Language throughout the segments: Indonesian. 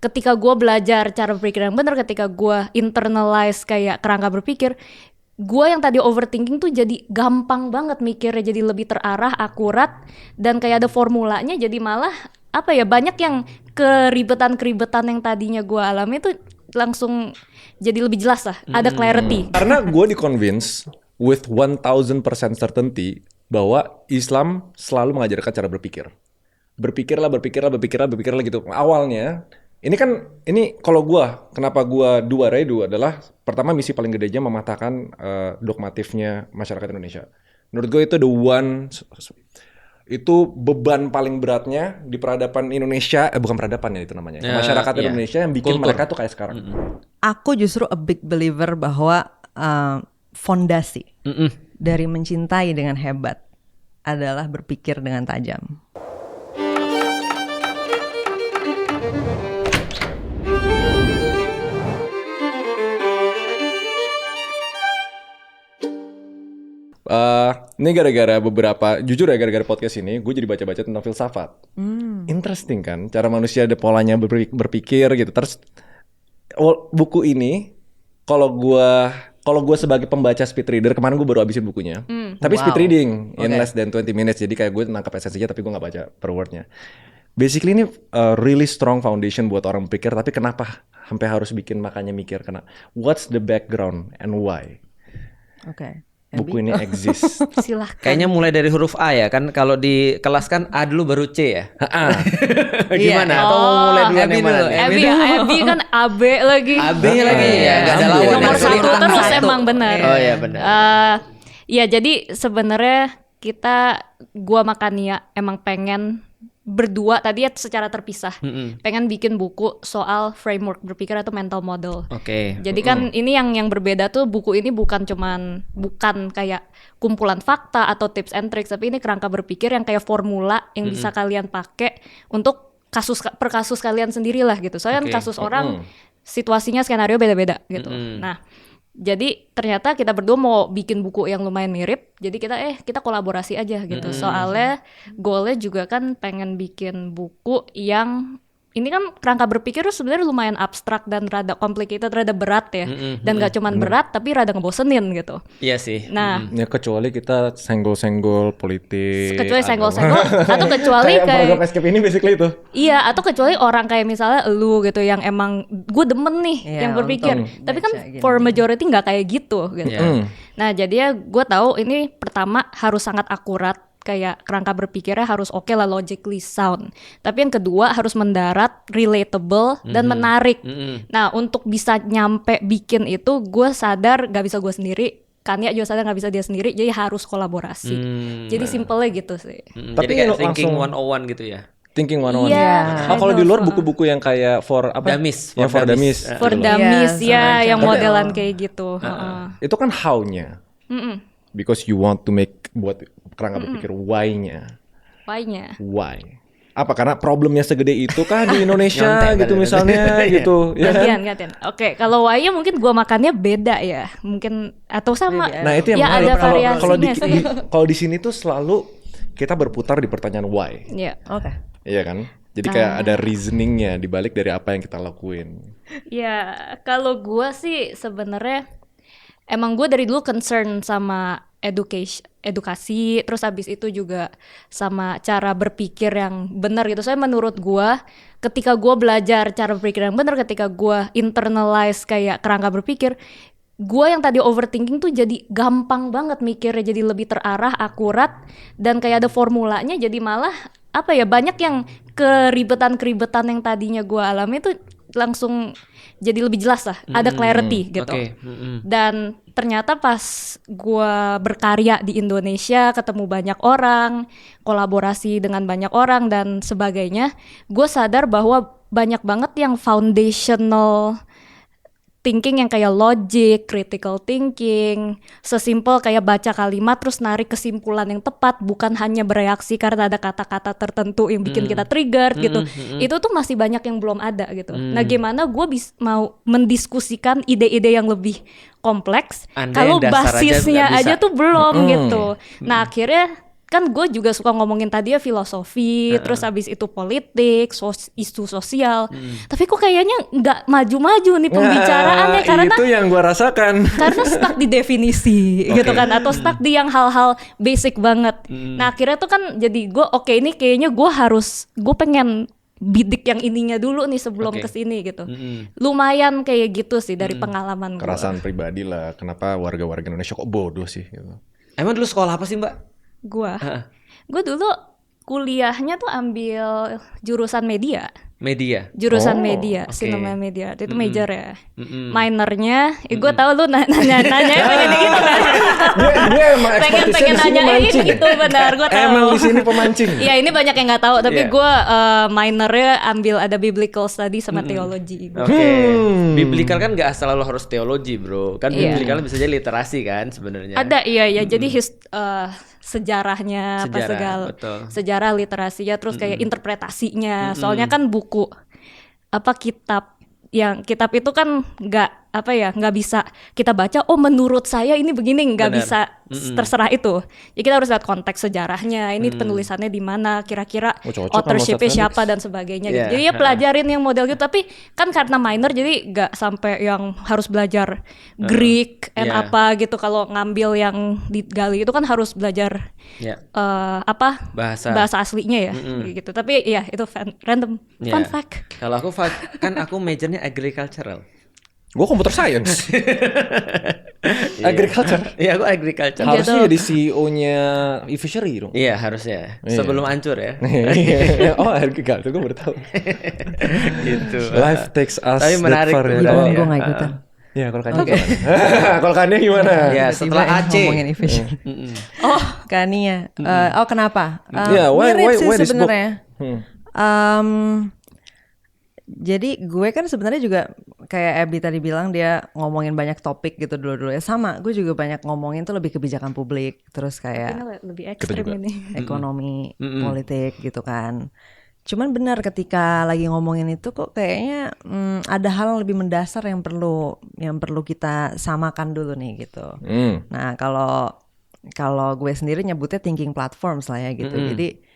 ketika gue belajar cara berpikir yang benar, ketika gue internalize kayak kerangka berpikir, gue yang tadi overthinking tuh jadi gampang banget mikirnya, jadi lebih terarah, akurat, dan kayak ada formulanya, jadi malah apa ya, banyak yang keribetan yang tadinya gue alami tuh langsung jadi lebih jelas lah, ada clarity. Karena gue di-convince with 1000% certainty bahwa Islam selalu mengajarkan cara berpikir. Berpikirlah gitu. Awalnya, ini kalau kenapa gue do adalah pertama misi paling gedenya mematahkan dogmatifnya masyarakat Indonesia. Menurut gue itu beban paling beratnya di peradaban Indonesia, bukan peradaban ya itu namanya, masyarakat Indonesia yang bikin kultur. mereka tuh kayak sekarang. Aku justru a big believer bahwa fondasi dari mencintai dengan hebat adalah berpikir dengan tajam. Ini gara-gara podcast ini, gue jadi baca-baca tentang filsafat. Interesting kan, cara manusia ada polanya berpikir gitu. Terus buku ini, kalau gue sebagai pembaca speed reader, kemarin gue baru habisin bukunya. Tapi speed reading in less than 20 minutes, jadi kayak gue nangkap esensinya, tapi gue nggak baca per wordnya. Basically ini really strong foundation buat orang berpikir. Tapi kenapa sampai harus bikin makanya mikir? Karena what's the background and why? Oke. Buku ini exist. Silahkan. Kayaknya mulai dari huruf A ya kan, kalau di kelas kan A dulu baru C ya. Gimana? Atau mau mulai duluan yang mana? Abby kan AB lagi. AB lagi ya, nggak ada lawan. Nomor dari satu kesulitan terus satu. emang benar. Oh iya benar. Ya jadi sebenarnya gua Makania emang pengen berdua tadi ya secara terpisah, pengen bikin buku soal framework berpikir atau mental model. Oke. Jadi kan ini yang berbeda tuh, buku ini bukan kayak kumpulan fakta atau tips and tricks, tapi ini kerangka berpikir yang kayak formula yang bisa kalian pakai untuk per kasus kalian sendirilah gitu. Soalnya kan kasus orang situasinya skenario beda-beda gitu. Nah, jadi ternyata kita berdua mau bikin buku yang lumayan mirip. Jadi kita kolaborasi aja gitu. Soalnya goalnya juga kan pengen bikin buku yang ini kan kerangka berpikir sebenarnya lumayan abstrak dan rada complicated, rada berat ya. Dan gak cuman berat tapi rada ngebosenin gitu. Iya sih. Nah, Ya kecuali kita senggol-senggol politik. kecuali senggol-senggol atau kecuali program kayak escape ini basically itu. iya, atau kecuali orang kayak misalnya lu gitu yang emang gue demen nih Iya, yang berpikir. untuk Tapi kan baca gini. for majority nggak kayak gitu gitu. Iya. Nah, jadinya gue tahu ini pertama harus sangat akurat, kayak kerangka berpikirnya harus oke lah, logically sound. Tapi yang kedua harus mendarat, relatable dan menarik. Nah, untuk bisa nyampe bikin itu, gue sadar gak bisa gue sendiri. Kania juga sadar gak bisa dia sendiri, jadi harus kolaborasi. Jadi simpelnya gitu sih. Tapi Jadi kayak thinking langsung- 101 gitu ya. Thinking one-on-one. Iya. Kalau di luar bubuku yang kayak for apa? Dummies, Yang for dummies. For gitu loh. dummies Iya, ya, semacam yang itu. modelan kayak gitu. Itu kan how-nya. Because you want to make buat kerangka berpikir why-nya. Why-nya. Why? Apa karena problemnya segede itu kah di Indonesia Nyontek gitu bener. misalnya gitu ya kan? Gantian. Oke, kalau why-nya mungkin gua makannya beda ya. Mungkin atau sama. Nah, itu yang ya menarik. ada variasinya sih. Kalau di sini tuh selalu kita berputar di pertanyaan why. Iya. Oke. Iya kan? Jadi kayak ada reasoningnya dibalik dari apa yang kita lakuin. Ya, kalau gua sih sebenarnya emang gue dari dulu concern sama edukasi, terus abis itu juga sama cara berpikir yang benar gitu. Soalnya menurut gue, ketika gue belajar cara berpikir yang benar, ketika gue internalize kayak kerangka berpikir, gue yang tadi overthinking tuh jadi gampang banget mikirnya, jadi lebih terarah, akurat, dan kayak ada formulanya, jadi malah apa ya, banyak yang keribetan yang tadinya gue alami tuh langsung jadi lebih jelas lah, ada clarity gitu. Oke. Dan ternyata pas gue berkarya di Indonesia, ketemu banyak orang, kolaborasi dengan banyak orang dan sebagainya, gue sadar bahwa banyak banget yang foundational thinking yang kayak logic, critical thinking, sesimpel kayak baca kalimat terus narik kesimpulan yang tepat, bukan hanya bereaksi karena ada kata-kata tertentu yang bikin kita trigger gitu. Itu tuh masih banyak yang belum ada gitu. Nah, gimana gue mau mendiskusikan ide-ide yang lebih kompleks Anda kalau yang dasar aja basisnya nggak bisa. aja tuh belum gitu. Nah, akhirnya kan gue juga suka ngomongin tadi ya filosofi, terus abis itu politik, isu sosial. Tapi kok kayaknya nggak maju-maju nih pembicaraannya karena itu yang gue rasakan. karena stuck di definisi gitu kan, atau stuck di yang hal-hal basic banget. Nah akhirnya tuh kan jadi gue ini kayaknya gue pengen bidik yang ininya dulu nih sebelum kesini gitu. Lumayan kayak gitu sih dari pengalaman gue. Kerasaan pribadi lah, kenapa warga-warga Indonesia kok bodoh sih gitu. Emang dulu sekolah apa sih Mbak? Gue dulu kuliahnya tuh ambil jurusan media. Media. Media, oke. sinema media. Itu major ya. Minornya, gue tahu lu nanya pengen gitu kan. Dia emang pengen nanya mancing. itu benar, gue tahu. Emang di sini pemancing. Iya, ini banyak yang nggak tahu, tapi Iya. gue minornya ambil ada biblical study sama teologi. Oke. Biblical kan nggak selalu harus teologi, bro. Kan Iya. biblical bisa jadi literasi kan sebenarnya. Ada iya jadi sejarahnya apa Sejarah, segala betul. sejarah literasinya, terus kayak interpretasinya. Soalnya kan buku kitab itu kan nggak bisa kita baca menurut saya ini begini, nggak Benar. bisa terserah itu. Jadi kita harus lihat konteks sejarahnya, ini penulisannya di mana, kira-kira Oh, cocok sama authorship-nya Ustadz siapa dan sebagainya gitu. Iya. Jadi ya pelajarin yang model gitu, tapi kan karena minor jadi nggak sampai yang harus belajar Greek and Iya. apa gitu. Kalau ngambil yang digali itu kan harus belajar Ya. bahasa aslinya ya gitu. Tapi ya itu random fun Ya. fact. Kalau aku kan aku majornya agricultural. Gue computer science. Agriculture. Iya, aku agriculture. Harusnya jadi CEO-nya e-fishery dong. Iya, harusnya. Sebelum hancur ya. Oh, agriculture gue baru tahu. Gitu. Life takes us Tapi menarik that far. tuh. Gue Iya. nggak ikutan. Ya, kalau kan gimana? Kalau kannya gimana? Ya, setelah Tiba-tiba AC. ngomongin efisien. Kania. Kenapa? Yeah, why Mirip sih this book? sebenarnya. Jadi gue kan sebenarnya juga kayak Abby tadi bilang, dia ngomongin banyak topik gitu dulu ya. Sama, gue juga banyak ngomongin tuh lebih kebijakan publik, terus kayak Ini lebih ekstrim juga. ini. ekonomi, politik gitu kan. Cuman benar ketika lagi ngomongin itu kok kayaknya ada hal yang lebih mendasar yang perlu kita samakan dulu nih gitu. Nah kalau gue sendiri nyebutnya thinking platforms lah ya gitu. Jadi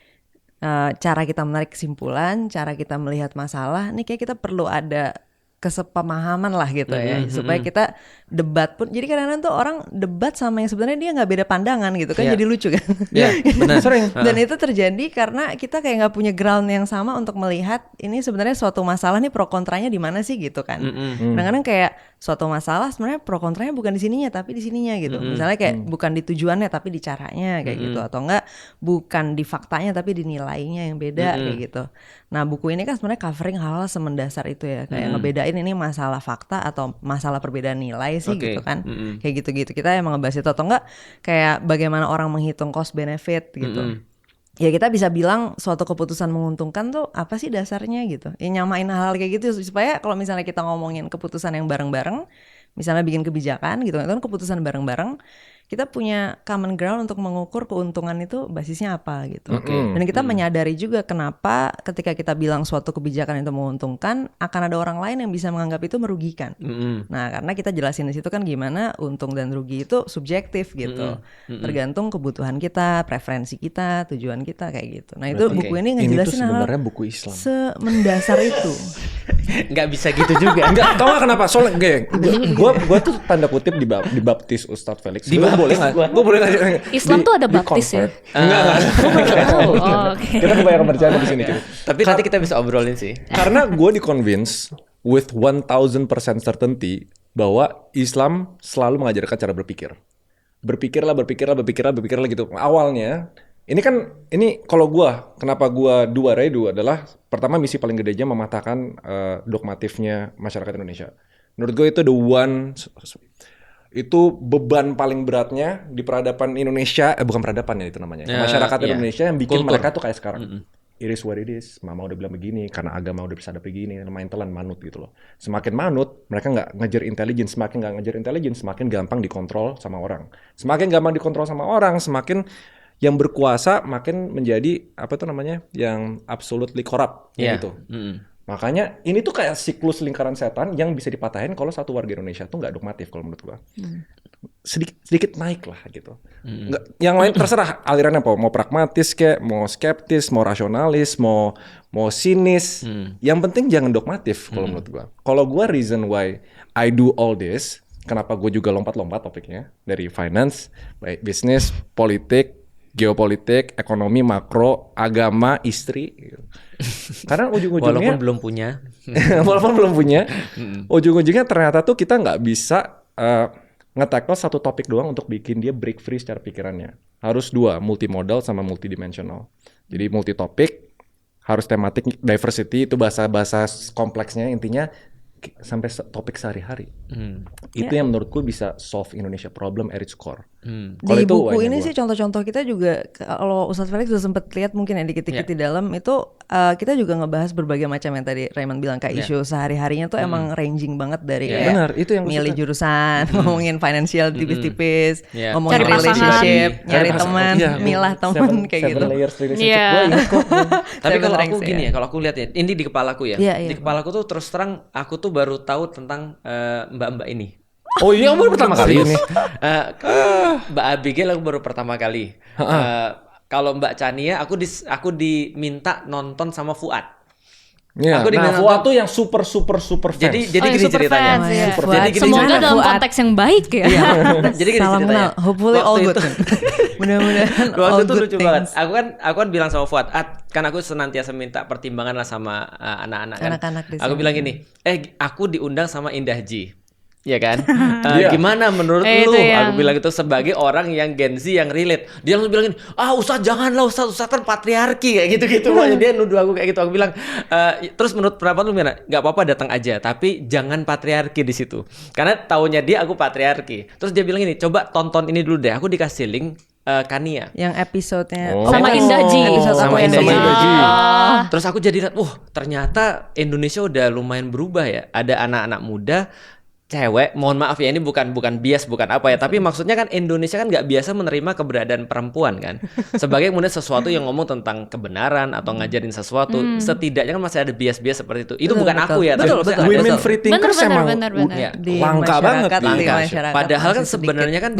cara kita menarik kesimpulan, cara kita melihat masalah, nih kayak kita perlu ada kesepemahaman lah gitu ya, supaya kita debat pun. Jadi kadang-kadang tuh orang debat sama yang sebenarnya dia nggak beda pandangan gitu kan, jadi lucu kan. Iya, benar. Sering. Dan itu terjadi karena kita kayak nggak punya ground yang sama untuk melihat ini sebenarnya suatu masalah nih pro kontranya di mana sih gitu kan. Kadang-kadang kayak suatu masalah sebenarnya pro kontranya bukan di sininya tapi di sininya gitu. Misalnya kayak bukan di tujuannya tapi di caranya kayak gitu, atau enggak bukan di faktanya tapi di nilainya yang beda kayak gitu. Nah buku ini kan sebenarnya covering hal-hal semendasar itu ya, kayak ngebedain ini masalah fakta atau masalah perbedaan nilai sih Oke. gitu kan. Kayak gitu-gitu kita emang ngebahas itu, atau enggak kayak bagaimana orang menghitung cost benefit gitu. Ya kita bisa bilang suatu keputusan menguntungkan tuh apa sih dasarnya gitu. Ya nyamain hal-hal kayak gitu supaya kalau misalnya kita ngomongin keputusan yang bareng-bareng, misalnya bikin kebijakan gitu, itu kan keputusan bareng-bareng, kita punya common ground untuk mengukur keuntungan itu basisnya apa gitu. Dan kita menyadari juga kenapa ketika kita bilang suatu kebijakan itu menguntungkan, akan ada orang lain yang bisa menganggap itu merugikan. Nah, karena kita jelasin di situ kan gimana untung dan rugi itu subjektif gitu. Tergantung kebutuhan kita, preferensi kita, tujuan kita kayak gitu. Nah, itu buku ini Ini tuh ngejelasin hal sebenarnya buku Islam. semendasar itu. Nggak bisa gitu juga. Enggak, tau gak kenapa? Soalnya gue tuh tanda kutip dibaptis Ustadz Felix. Gue boleh nggak? Gue boleh nggak? Islam tuh ada baptis ya? Enggak. Oke. Kita kebanyakan bercanda di sini. Cuy. Tapi nanti kita bisa obrolin sih. Karena gue di-convince with 1000% certainty bahwa Islam selalu mengajarkan cara berpikir. Berpikirlah gitu. Awalnya, ini kalau gue, kenapa gue dua adalah pertama misi paling gedenya mematahkan dogmatifnya masyarakat Indonesia. Menurut gue itu beban paling beratnya di peradaban Indonesia, bukan peradaban ya itu namanya, masyarakat Indonesia yang bikin Kultur. mereka tuh kayak sekarang. It is what it is. Mama udah bilang begini, karena agama udah bisa ada begini, main telan manut gitu loh. Semakin manut, mereka nggak ngejar intelligence, semakin gampang dikontrol sama orang. Semakin gampang dikontrol sama orang, semakin yang berkuasa makin menjadi yang absolutely corrupt gitu. Makanya ini tuh kayak siklus lingkaran setan yang bisa dipatahin kalau satu warga Indonesia tuh nggak dogmatif kalau menurut gua. Sedikit naik lah gitu. Nggak, yang lain terserah alirannya apa, mau pragmatis kayak, mau skeptis, mau rasionalis, mau sinis. Yang penting jangan dogmatif kalau menurut gua. Kalau gua reason why I do all this, kenapa gue juga lompat-lompat topiknya dari finance, baik bisnis, politik, geopolitik, ekonomi, makro, agama, istri. Gitu. Karena ujung-ujungnya Walaupun belum punya. walaupun belum punya, ujung-ujungnya ternyata tuh kita nggak bisa nge-tackle satu topik doang untuk bikin dia break free secara pikirannya. Harus dua, multimodal sama multidimensional. Jadi multi topik, harus tematik, diversity itu bahasa-bahasa kompleksnya intinya sampai topik sehari-hari. Itu yang menurutku bisa solve Indonesia problem at its core. Kalau Di itu buku why-nya ini gua. sih contoh-contoh kita juga, kalau Ustadz Felix sudah sempat lihat mungkin ya dikit-dikit di dalam itu, kita juga ngebahas berbagai macam yang tadi Raymond bilang kayak isu sehari-harinya tuh emang ranging banget dari kayak Benar, itu yang gua milih suka. jurusan, ngomongin financial tipis-tipis, Yeah. ngomongin Cari pasangan. relationship, Cari nyari pasangan. teman, Iya, milah teman kayak seven gitu. layers relationship. Iya. Gua ingat kok. Tapi Seven kalau aku ranks, gini ya. ya, kalau aku lihat ya, ini di kepalaku ya. Iya, iya. Di kepalaku tuh terus terang aku tuh baru tahu tentang mbak-mbak ini. Oh iya, baru pertama kali ini. Mbak Abigail aku baru pertama kali. Kalau Mbak Chania aku diminta nonton sama Fuad. Iya. Aku diminta Nah, Fuad nonton- tuh yang super fans. Jadi Oh, yang gini super ceritanya. fans, ya. Fuad. Jadi gini Semoga ceritanya. dalam Fuad. konteks yang baik ya. Jadi gini Salam ceritanya. kenal, hopefully all Waktu good. itu- Mudah-mudahan Waktu all itu good lucu things. banget. Aku kan bilang sama Fuad, kan aku senantiasa minta pertimbangan lah sama anak-anak kan. Anak-anak di Aku sini. bilang gini, aku diundang sama Indah Ji. Ya kan? Iya. Gimana menurut Itu lu? yang- Aku bilang itu sebagai orang yang Gen Z yang relate. Dia langsung bilang gini, Ustadz janganlah Ustadz kan patriarki kayak gitu-gitu. Makanya dia nuduh aku kayak gitu. Aku bilang, terus menurut pendapat lu gimana? Gak apa-apa datang aja, tapi jangan patriarki di situ. Karena taunya dia aku patriarki. Terus dia bilang gini, coba tonton ini dulu deh. Aku dikasih link Kania. Yang episodenya Oh. Sama Indah Ji. Episode Sama aku yang Indah Ji. sama. Ah. Terus aku jadi lihat, ternyata Indonesia udah lumayan berubah ya. Ada anak-anak muda, cewek, mohon maaf ya ini bukan bias, bukan apa ya, tapi maksudnya kan Indonesia kan nggak biasa menerima keberadaan perempuan kan. Sebagai kemudian sesuatu yang ngomong tentang kebenaran atau ngajarin sesuatu, setidaknya kan masih ada bias-bias seperti itu. Itu Betul, bukan betul. aku ya, tapi Betul, maksudnya betul. ada Women tuh. free thinkers Bener, emang bener. Ya. di langka banget masyarakat, di di Indonesia. masyarakat Padahal kan masih sedikit. sebenarnya kan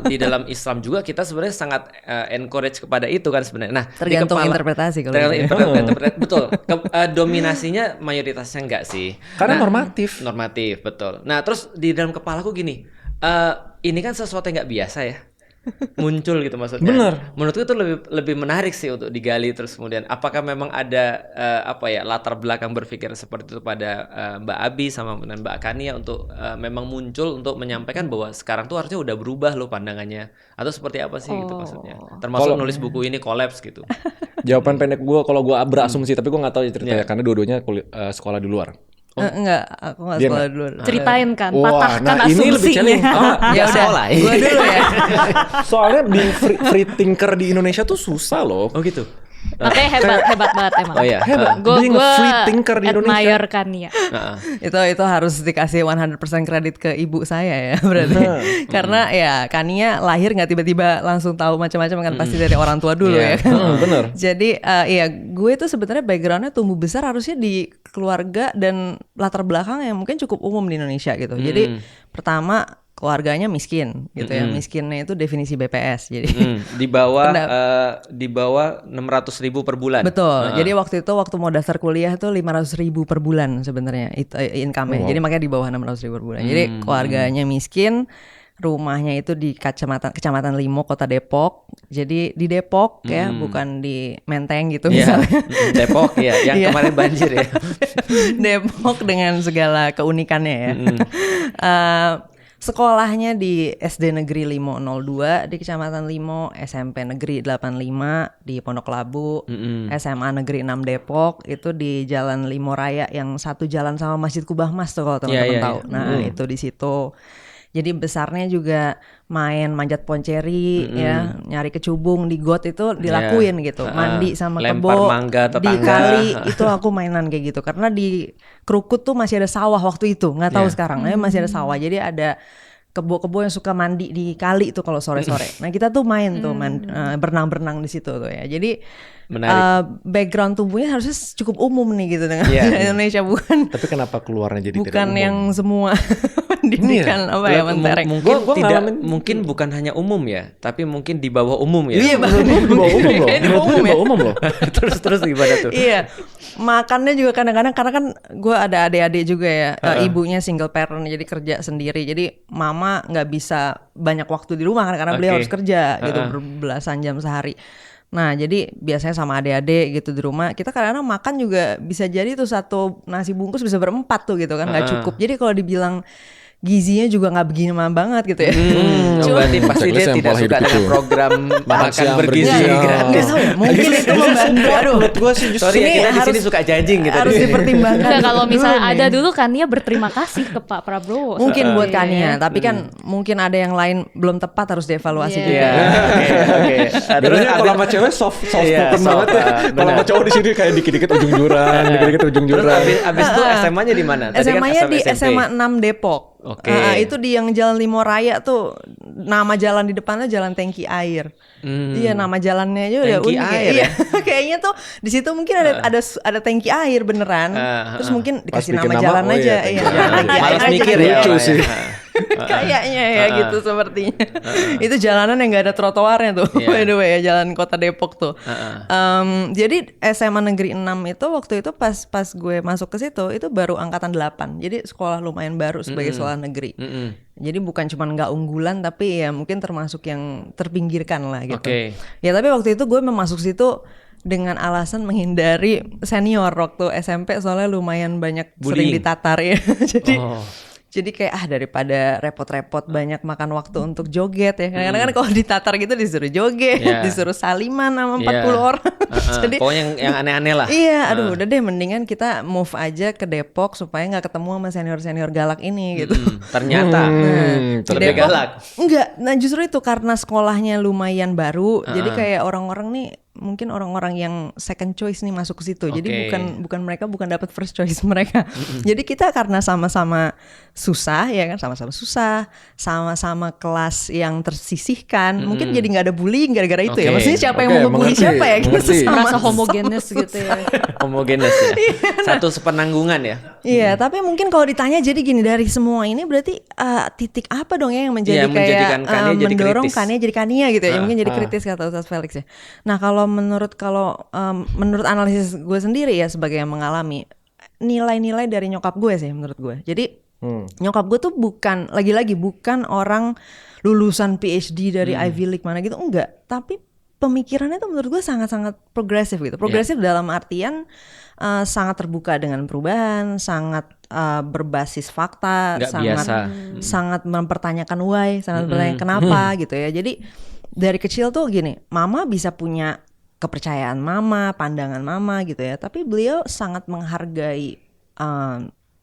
di dalam Islam juga kita sebenarnya sangat encourage kepada itu kan sebenarnya. Nah, di Tergantung interpretasi kalau tergantung gitu ya. interpretasi, betul. Dominasinya mayoritasnya enggak sih. Karena normatif. Normatif, betul. Nah, terus di dalam kepalaku gini, ini kan sesuatu yang nggak biasa ya. Muncul gitu maksudnya. Bener. Menurutku itu lebih menarik sih untuk digali terus kemudian apakah memang ada latar belakang berpikir seperti itu pada Mbak Abi sama kemudian Mbak Kania untuk memang muncul untuk menyampaikan bahwa sekarang tuh harusnya udah berubah loh pandangannya atau seperti apa sih gitu maksudnya. Termasuk nulis buku ini kolaps gitu. Jawaban pendek gue kalau gue berasumsi, tapi gue nggak tahu ceritanya karena dua-duanya sekolah di luar. Enggak, aku enggak Dia sekolah nggak? dulu. Ceritain kan, Wah, patahkan nah ini lebih challenging. asumsinya. Ah, Ya Nggak udah, sekolah. gue dulu ya. soalnya being free thinker di Indonesia tuh susah loh. Oh gitu. Makanya hebat banget emang. Oh iya. Hebat. Gue Being a free thinker di Indonesia. admire Kania. Itu harus dikasih 100% kredit ke ibu saya ya berarti. Karena ya Kania lahir nggak tiba-tiba langsung tahu macam-macam kan, pasti dari orang tua dulu Iya. ya kan. Bener. Jadi ya gue tuh sebenarnya backgroundnya tumbuh besar harusnya di keluarga dan latar belakang yang mungkin cukup umum di Indonesia gitu. Jadi pertama keluarganya miskin gitu ya. Miskinnya itu definisi BPS. Jadi Di bawah 600.000 per bulan. betul. Jadi waktu mau daftar kuliah tuh 500.000 per bulan sebenarnya itu income-nya. Jadi makanya di bawah 600.000 per bulan. Jadi keluarganya miskin, rumahnya itu di Kecamatan Limo, Kota Depok. Jadi di Depok ya, bukan di Menteng gitu Iya. misalnya. Depok ya, yang Iya. kemarin banjir ya. Depok dengan segala keunikannya ya. Sekolahnya di SD Negeri Limo 02 di Kecamatan Limo, SMP Negeri 85 di Pondok Labu, SMA Negeri 6 Depok itu di Jalan Limo Raya yang satu jalan sama Masjid Kubah Mas tuh kalau teman-teman Iya, iya, tahu. iya. Nah, itu di situ. Jadi besarnya juga main manjat ponceri ya, nyari kecubung di got itu dilakuin gitu. Mandi sama Lempar kebo mangga di tetangga. kali itu aku mainan kayak gitu. Karena di Krukut tuh masih ada sawah waktu itu, nggak tahu sekarang. Masih ada sawah. Jadi ada kebo-kebo yang suka mandi di kali tuh kalau sore-sore. Nah kita tuh main tuh berenang-berenang di situ tuh ya. Jadi background tubuhnya harusnya cukup umum nih gitu dengan Indonesia, bukan. Tapi kenapa keluarnya jadi bukan tidak umum? yang semua pendidikan apa ya mentereng. Mungkin Gua tidak, ngalamin- mungkin bukan hanya umum ya, tapi mungkin di bawah umum ya. Iya Menurut gue di bawah umum loh. Kayaknya di Menurut gue bawah di bawah umum loh. terus gimana tuh? Iya, makannya juga kadang-kadang karena kan gue ada adik-adik juga ya, ibunya single parent jadi kerja sendiri, jadi mama nggak bisa banyak waktu di rumah kan karena beliau Oke. harus kerja gitu berbelasan jam sehari. Nah jadi biasanya sama adik-adik gitu di rumah kita kadang-kadang makan juga bisa jadi tuh satu nasi bungkus bisa berempat tuh gitu kan, nggak cukup. Jadi kalau dibilang gizinya juga nggak begini banget gitu ya. Berarti pasti dia Checklist yang tidak pola suka hidup dengan itu. program makan siang bergizi bergizi. gratis. Nggak tahu ya, mungkin itu membantu. Aduh, Menurut gue sih justru Sorry ya, Ini kita di sini harus- suka judging gitu. harus di sini. dipertimbangkan. Enggak, kalau misalnya dulu ada nih. dulu kan dia berterima kasih ke Pak Prabowo. Mungkin buat Iya. Kania, tapi kan mungkin ada yang lain belum tepat harus dievaluasi Iya. juga. Iya, oke. Biasanya kalau sama cewek soft Iya, spoken soft, banget ya. Kalau sama benar. cowok di sini kayak dikit-dikit ujung jurang, dikit-dikit ujung Terus jurang. abis itu SMA-nya di mana? Tadi kan SMA-nya di SMP. SMA 6 Depok. Oke. Itu di yang Jalan Limo Raya tuh, nama jalan di depannya Jalan Tangki Air. Iya, nama jalannya aja udah Tangki unik air ya. Iya, kayaknya tuh di situ mungkin ada tangki air beneran. Terus mungkin Pas dikasih bikin nama nama, jalan oh iya, aja. tangki Iya, air. tangki Malas air mikir aja. ya. Lucu orang sih. ya. Kayaknya ya gitu sepertinya. Itu jalanan yang nggak ada trotoarnya tuh. Iya. By the way ya, jalan kota Depok tuh. Jadi SMA Negeri 6 itu waktu itu pas gue masuk ke situ itu baru angkatan 8. Jadi sekolah lumayan baru sebagai sekolah negeri. Jadi bukan cuma nggak unggulan tapi ya mungkin termasuk yang terpinggirkan lah gitu. Oke. Ya tapi waktu itu gue masuk situ dengan alasan menghindari senior waktu SMP soalnya lumayan banyak sering Bullying. ditatar ya. Oh. Jadi kayak daripada repot-repot banyak makan waktu untuk joget ya. Kadang-kadang kan kalau ditatar gitu disuruh joget, Iya. disuruh saliman sama 40 Iya. orang. Jadi Pokoknya yang aneh-aneh lah. iya, aduh udah deh mendingan kita move aja ke Depok supaya nggak ketemu sama senior-senior galak ini gitu. Ternyata Di lebih Depok, galak. enggak, nah justru itu karena sekolahnya lumayan baru, jadi kayak orang-orang nih mungkin orang-orang yang second choice nih masuk ke situ. Jadi Oke. bukan mereka bukan dapat first choice mereka. Jadi kita karena sama-sama susah ya kan, sama-sama susah, sama-sama kelas yang tersisihkan, mungkin jadi nggak ada bullying gara-gara itu ya. Oke. Maksudnya siapa yang Oke, mau ngebully mengerti, siapa ya? Kita mengerti. sesama- Merasa homogenes gitu ya. Homogenes ya. Satu sepenanggungan ya. Iya, tapi mungkin kalau ditanya jadi gini, dari semua ini berarti titik apa dong ya yang menjadi Iya, menjadikan kayak Kania jadi mendorong kritis. Kania jadi Kania gitu ya, mungkin jadi kritis kata Ustaz Felix ya. Nah kalau menurut analisis gue sendiri ya sebagai yang mengalami, nilai-nilai dari nyokap gue sih menurut gue. Jadi nyokap gue tuh bukan bukan orang lulusan PhD dari Ivy League mana gitu, enggak, tapi pemikirannya tuh menurut gue sangat-sangat progresif gitu. Progresif dalam artian sangat terbuka dengan perubahan, sangat berbasis fakta, Nggak sangat biasa. sangat mempertanyakan why, sangat bertanya kenapa gitu ya. Jadi dari kecil tuh gini, mama bisa punya kepercayaan mama, pandangan mama gitu ya, tapi beliau sangat menghargai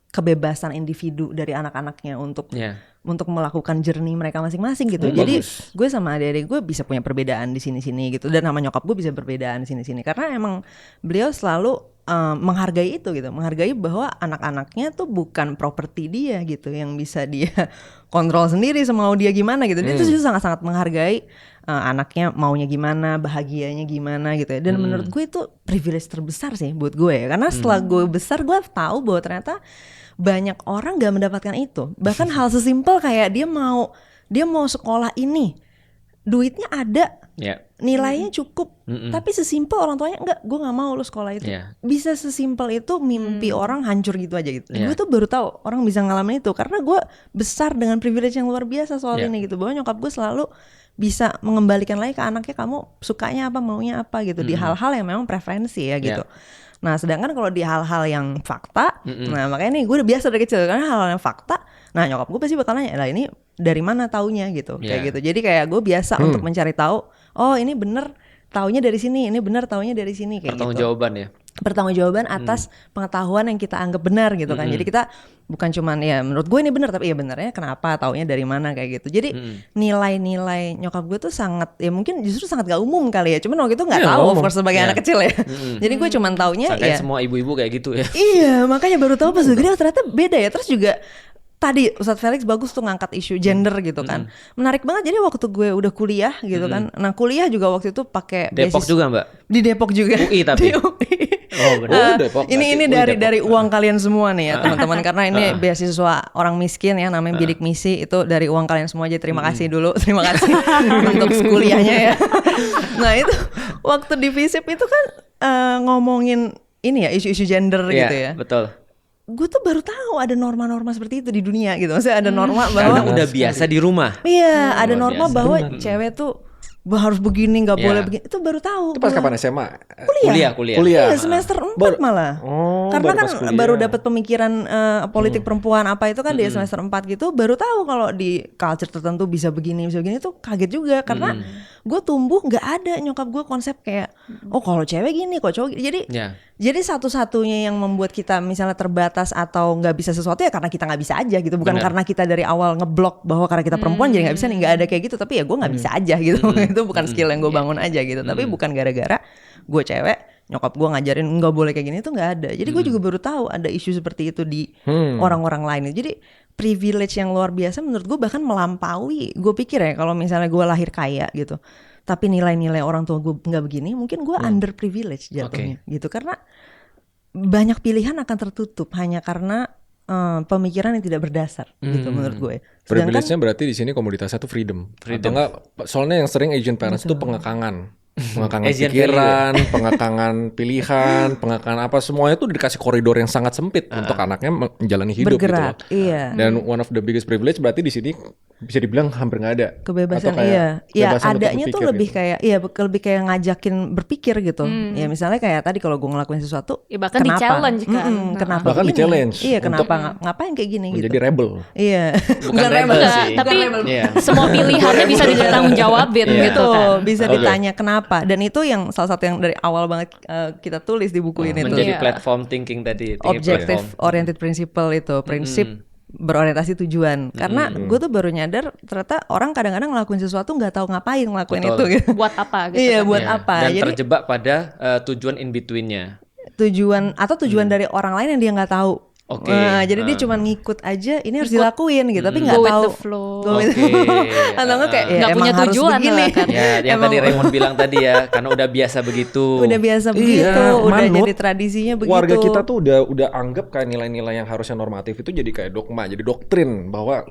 kebebasan individu dari anak-anaknya untuk Iya. melakukan journey mereka masing-masing gitu. Jadi gue sama adik-adik gue bisa punya perbedaan di sini-sini gitu, dan sama nyokap gue bisa perbedaan di sini-sini karena emang beliau selalu menghargai itu gitu, menghargai bahwa anak-anaknya tuh bukan properti dia gitu yang bisa dia kontrol sendiri semau dia gimana gitu. Dia tuh sangat-sangat menghargai anaknya maunya gimana, bahagianya gimana gitu ya. Dan menurut gue itu privilege terbesar sih buat gue ya, karena setelah gue besar gue tahu bahwa ternyata banyak orang gak mendapatkan itu. Bahkan hal sesimpel kayak dia mau sekolah ini, duitnya ada, Ya. nilainya cukup, tapi sesimpel orang tuanya enggak, gue nggak mau lu sekolah itu. Iya. Bisa sesimpel itu mimpi orang hancur gitu aja gitu. Iya. Gue tuh baru tahu orang bisa ngalamin itu karena gue besar dengan privilege yang luar biasa soal Iya. ini gitu. Bahwa nyokap gue selalu bisa mengembalikan lagi ke anaknya, kamu sukanya apa, maunya apa gitu, di hal-hal yang memang preferensi ya gitu. Nah sedangkan kalau di hal-hal yang fakta, nah makanya nih gue udah biasa dari kecil karena hal-hal yang fakta, nah nyokap gue pasti bakal nanya, lah ini dari mana taunya gitu, kayak Iya. gitu. Jadi kayak gue biasa untuk mencari tahu, oh ini bener taunya dari sini, ini bener taunya dari sini, kayak gitu. Pertanggungjawaban ya. Pertanggungjawaban atas pengetahuan yang kita anggap benar gitu kan. Jadi kita bukan cuman ya menurut gue ini benar, tapi ya benernya kenapa, taunya dari mana, kayak gitu. Jadi nilai-nilai nyokap gue tuh sangat, ya mungkin justru sangat gak umum kali ya. Cuman waktu itu nggak Iya, tahu nggak of umum. course sebagai Iya. anak kecil ya. Jadi gue cuman taunya Sangkain ya. semua ibu-ibu kayak gitu ya. Iya, makanya baru tahu pas udah gede oh, ternyata beda ya. Terus juga tadi Ustadz Felix bagus tuh ngangkat isu gender gitu kan. Menarik banget. Jadi waktu gue udah kuliah gitu kan. Nah kuliah juga waktu itu pakai Depok juga Mbak? Di Depok juga. UI tapi? Di UI. Oh benar. Depok. Ini dari uang kalian semua nih ya teman-teman, karena ini beasiswa orang miskin ya, namanya bidik misi, itu dari uang kalian semua aja. Terima kasih dulu, terima kasih untuk kuliahnya ya. Nah itu waktu di FISIP itu kan ngomongin ini ya isu-isu gender Iya, gitu ya. betul. Gue tuh baru tahu ada norma-norma seperti itu di dunia gitu. Maksudnya ada norma bahwa Karena udah biasa di rumah. iya ada luar norma biasa. bahwa cewek tuh harus begini, nggak Iya. boleh begini. Itu baru tahu. Itu pas Gua- kapan SMA? Kuliah. Iya semester 4 malah. baru Karena kan pas kuliah. baru dapat pemikiran politik perempuan apa itu kan di semester 4 gitu, baru tahu kalau di culture tertentu bisa begini tuh kaget juga karena gue tumbuh nggak ada nyokap gue konsep kayak oh kalau cewek gini kok cowok gini. Jadi satu-satunya yang membuat kita misalnya terbatas atau nggak bisa sesuatu ya karena kita nggak bisa aja gitu, bukan karena kita dari awal ngeblok bahwa karena kita perempuan jadi nggak bisa nih, nggak ada kayak gitu, tapi ya gue nggak bisa aja gitu. Itu bukan skill yang gue bangun aja gitu, tapi bukan gara-gara gue cewek nyokap gue ngajarin nggak boleh kayak gini, itu nggak ada. Jadi gue juga baru tahu ada isu seperti itu di orang-orang lain. Jadi privilege yang luar biasa menurut gue, bahkan melampaui. Gue pikir ya kalau misalnya gue lahir kaya gitu, tapi nilai-nilai orang tua gue nggak begini, mungkin gue underprivileged jatuhnya gitu, karena banyak pilihan akan tertutup hanya karena pemikiran yang tidak berdasar gitu menurut gue. Privilege-nya berarti di sini komunitasnya tuh freedom. Atau enggak, soalnya yang sering Asian parents tuh pengekangan. Pengekangan Asian pikiran, pengekangan pilihan, pengekangan apa, semuanya tuh dikasih koridor yang sangat sempit untuk anaknya menjalani hidup bergerak, gitu loh. iya. Dan one of the biggest privilege berarti di sini bisa dibilang hampir nggak ada. Kebebasan, Atau kayak iya kebebasan untuk adanya tuh berpikir lebih gitu. kayak lebih kayak ngajakin berpikir gitu. Ya misalnya kayak tadi kalau gue ngelakuin sesuatu, Ya, bahkan di-challenge kan. kenapa Bahkan begini? di-challenge Iya, kenapa untuk ngapain kayak gini gitu. menjadi rebel. Iya. Bukan rebel Enggak, sih. tapi Iya. semua pilihannya bisa dipertanggungjawabin Iya. gitu Betul, kan. bisa Oke. ditanya kenapa. Dan itu yang salah satu yang dari awal banget kita tulis di buku ini tuh. Menjadi Iya. platform thinking tadi. thinking Objective platform. oriented principle itu, prinsip berorientasi tujuan. Karena gue tuh baru nyadar ternyata orang kadang-kadang ngelakuin sesuatu nggak tahu ngapain ngelakuin Betul. itu gitu. Buat apa gitu Iya, kan. buat Iya. apa? Dan Jadi terjebak pada tujuan in between-nya. tujuan dari orang lain yang dia nggak tahu. Oke. Nah, jadi dia cuma ngikut aja, ini harus dilakuin gitu, tapi nggak Go with tahu. the flow. Go with the Oke. flow. Atau nggak kayak ya Nggak emang punya harus tujuan begini. lah kan. Ya, yang Emang tadi Raymond bilang tadi ya, karena udah biasa begitu. udah biasa begitu, Iya, udah manut. jadi tradisinya begitu. Warga kita tuh udah anggap kayak nilai-nilai yang harusnya normatif itu jadi kayak dogma, jadi doktrin bahwa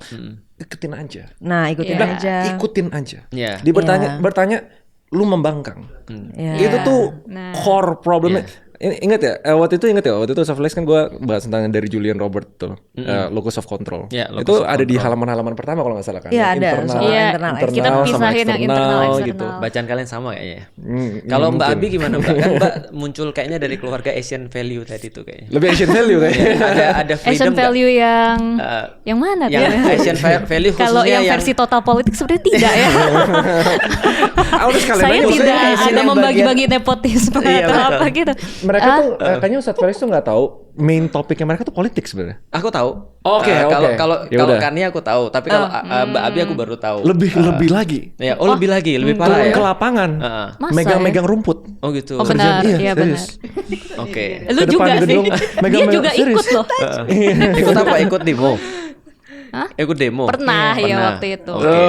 ikutin aja. Nah, ikutin Iya. aja. Ikutin aja. Iya. Dia bertanya, lu membangkang. Iya. Itu tuh Nah. core problemnya. Ingat ya, waktu itu Softflex kan gue bahas tentang dari Julian Robert tuh, locus of control. Ya, locus itu of ada di control. halaman-halaman pertama kalau nggak salah kan. Iya, Yang ada, soal Iya, internal, kita sama pisahin yang internal, eksternal. gitu. Bacaan kalian sama kayaknya. Hmm, Kalau Mbak mungkin. Abi gimana Mbak? Kan Mbak muncul kayaknya dari keluarga Asian value tadi tuh kayaknya. Lebih Asian value kayaknya. Ada freedom Asian nggak? value yang mana tuh? Yang Asian value khususnya Kalau yang versi total politik sebenarnya tidak ya. Sekalian Saya aja, tidak maksudnya ada yang membagi-bagi nepotisme Iya, atau betul. apa gitu. mereka tuh kayaknya Ustadz Faris tuh nggak tahu main topiknya mereka tuh politik sebenarnya. Aku tahu. Oke, Kalau oke. kalau Ya kalau udah. Kania aku tahu, tapi kalau Mbak Abi aku baru tahu. Lebih lagi. Ya, lebih lagi, lebih parah Turun ya. ke lapangan, Masa megang-megang rumput. Oh gitu. Oh benar, Iya, iya benar. serius. Oke. Lu Ke juga depan sih. gedung, Dia megang-megang, juga serius. ikut loh. Ikut apa? Ikut demo. Hah? Ikut demo. Pernah ya Pernah. waktu itu. Oke.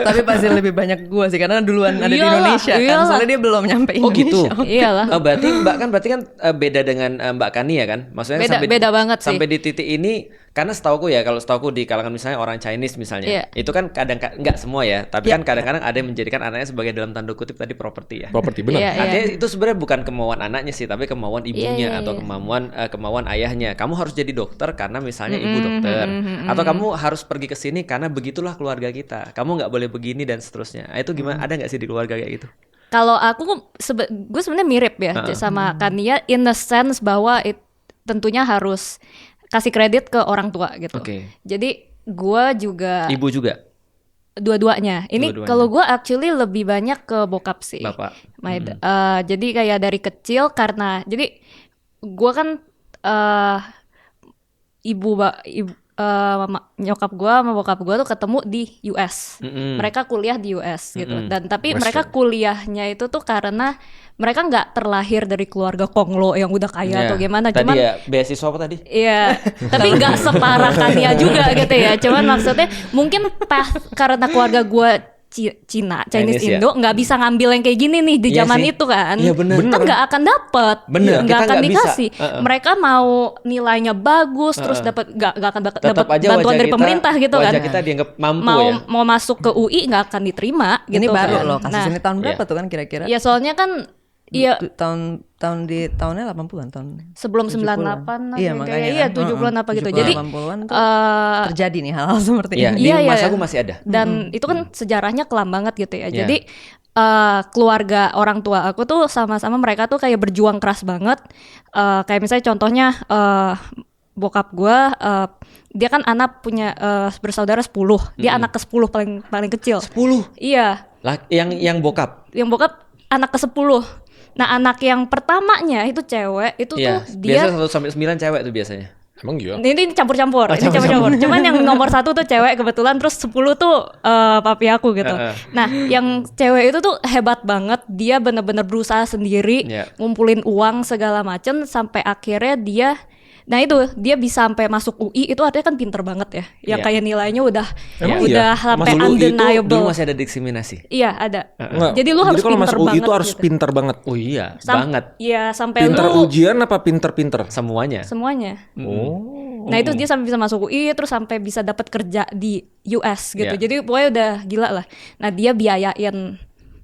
Tapi pasti lebih banyak gue sih karena duluan ada di Iyalah, Indonesia kan, iyalah. soalnya dia belum nyampe Oh Indonesia. gitu. Iyalah. Berarti berarti kan beda dengan Mbak Kani ya kan? Maksudnya Beda banget sih. sampai di titik ini karena setauku ya, kalau setauku di kalangan misalnya orang Chinese misalnya, Iya. itu kan kadang nggak semua ya, tapi kan kadang-kadang ada yang menjadikan anaknya sebagai dalam tanda kutip tadi properti ya. Properti benar. Iya, iya. Artinya itu sebenarnya bukan kemauan anaknya sih, tapi kemauan ibunya iya, atau iya. kemauan ayahnya. Kamu harus jadi dokter karena misalnya ibu dokter, atau kamu harus pergi ke sini karena begitulah keluarga kita. Kamu nggak boleh begini dan seterusnya. Itu gimana? Ada nggak sih di keluarga kayak gitu? Kalau aku gue sebenarnya mirip ya sama Kania in the sense bahwa tentunya harus kasih kredit ke orang tua gitu. Oke. Jadi gue juga Ibu juga, dua-duanya. Ini Dua-duanya. kalau gue actually lebih banyak ke bokap sih. Bapak. Jadi kayak dari kecil karena jadi gue kan nyokap gue sama bokap gue tuh ketemu di US. Mereka kuliah di US gitu. Dan tapi mereka kuliahnya itu tuh karena mereka nggak terlahir dari keluarga konglo yang udah kaya atau gimana. Tadi Cuman ya beasiswa apa tadi? iya, tapi nggak separah Kania juga gitu ya. Cuman maksudnya mungkin pas karena keluarga gue Chinese Chinese, Indo nggak bisa ngambil yang kayak gini nih di Iya zaman sih. itu kan. Iya, bener. Kan nggak akan dapet, Bener, nggak kita akan nggak bisa. dikasih. Mereka mau nilainya bagus terus dapat nggak akan dapat Tetap aja bantuan wajah dari kita- pemerintah gitu kan. Wajah kita dianggap mampu mau ya. mau masuk ke UI nggak akan diterima gitu. Ini baru kan. loh, kasus Nah, ini tahun berapa iya. tuh kan kira-kira? ya soalnya kan iya Tahunnya 80-an tahun. sebelum 70-an. 98 Iya, kayak makanya iya kan. 70-an apa gitu. 70-an, Jadi 80-an tuh eh, terjadi nih hal-hal seperti Iya, ini. di Iya, iya. masa aku masih ada. dan itu kan sejarahnya kelam banget gitu ya. Iya. Jadi keluarga orang tua aku tuh sama-sama mereka tuh kayak berjuang keras banget. Kayak misalnya contohnya bokap gue, dia kan anak punya bersaudara 10. Dia anak ke-10 paling kecil. 10. Iya, Yang bokap. yang bokap anak ke-10. Nah, anak yang pertamanya itu cewek, itu Iya, tuh dia biasa 1 sampai 9 cewek tuh biasanya. Emang iya? ini campur-campur, ini campur-campur. Cuman yang nomor 1 tuh cewek kebetulan, terus 10 tuh papi aku gitu. Nah, yang cewek itu tuh hebat banget, dia bener-bener berusaha sendiri, Iya. ngumpulin uang segala macem sampai akhirnya dia, nah itu dia bisa sampai masuk UI, itu artinya kan pinter banget ya. Yang Iya. kayak nilainya udah Emang udah iya? sampai Masuk UI itu undeniable. Dulu masih ada diskriminasi. Iya ada. Enggak. Jadi lu harus kalau pinter masuk UI banget itu harus gitu. pinter banget. Oh iya, Sam- banget. Iya sampai Pinter lu ujian apa pinter-pinter? Semuanya. semuanya. Oh. Nah itu dia sampai bisa masuk UI, terus sampai bisa dapat kerja di US gitu. Iya. Jadi pokoknya udah gila lah. Nah dia biayain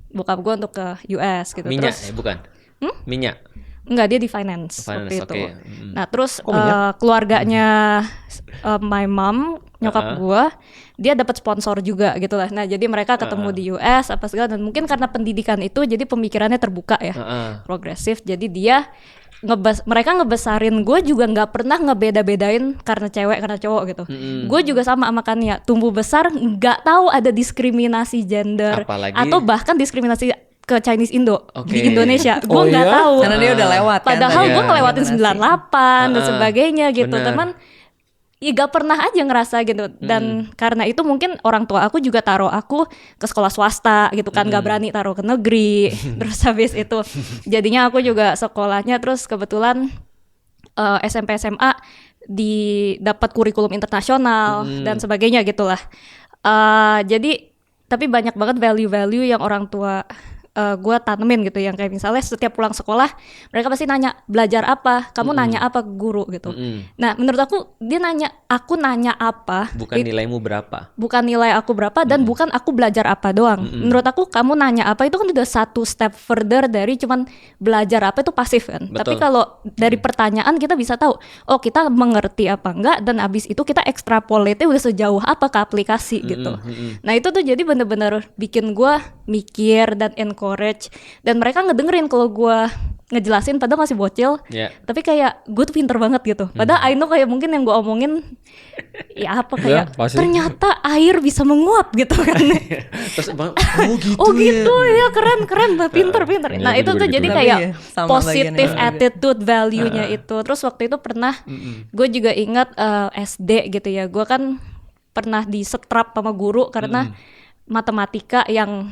bokap gue untuk ke US gitu. Minyak Terus bukan? Minyak. enggak, dia di finance, Finance, waktu itu. oke. Nah terus keluarganya my mom, nyokap gue, dia dapat sponsor juga gitu lah. Nah jadi mereka ketemu di US apa segala, dan mungkin karena pendidikan itu jadi pemikirannya terbuka ya, progresif. Jadi dia mereka ngebesarin gue juga nggak pernah ngebeda-bedain karena cewek karena cowok gitu. Gue juga sama Kania, tumbuh besar nggak tahu ada diskriminasi gender Apalagi- atau bahkan diskriminasi ke Chinese Indo Oke. di Indonesia. Gue Oh nggak iya? tahu. Karena dia udah lewat kan. Padahal tadi gue ya, ngelewatin generasi. 98 dan sebagainya gitu. bener. Teman ya gak pernah aja ngerasa gitu. Dan karena itu mungkin orang tua aku juga taruh aku ke sekolah swasta gitu kan, gak berani taruh ke negeri. Terus habis itu jadinya aku juga sekolahnya, terus kebetulan SMP SMA dapat kurikulum internasional dan sebagainya gitulah. Jadi tapi banyak banget value-value yang orang tua gue tanemin gitu, yang kayak misalnya setiap pulang sekolah mereka pasti nanya belajar apa, kamu nanya apa ke guru gitu. Nah menurut aku dia nanya aku nanya apa, Bukan nilaimu berapa. bukan nilai aku berapa dan bukan aku belajar apa doang. Menurut aku kamu nanya apa itu kan udah satu step further dari cuman belajar apa, itu pasif kan. Betul. Tapi kalau dari pertanyaan kita bisa tahu, oh kita mengerti apa enggak, dan abis itu kita ekstrapolate udah sejauh apa ke aplikasi gitu. Nah itu tuh jadi bener-bener bikin gue mikir dan encourage, dan mereka ngedengerin kalau gue ngejelasin padahal masih bocil, Ya. tapi kayak gue tuh pinter banget gitu. Padahal I know kayak mungkin yang gue omongin ya apa kayak pasti. ternyata air bisa menguap gitu kan. Terus bang, oh gitu. Oh gitu ya, keren pinter. Nah aku itu juga tuh gitu. jadi Tapi kayak ya, sama positive bagiannya juga. attitude value-nya itu. Terus waktu itu pernah gue juga ingat SD gitu ya, gue kan pernah disetrap sama guru karena matematika yang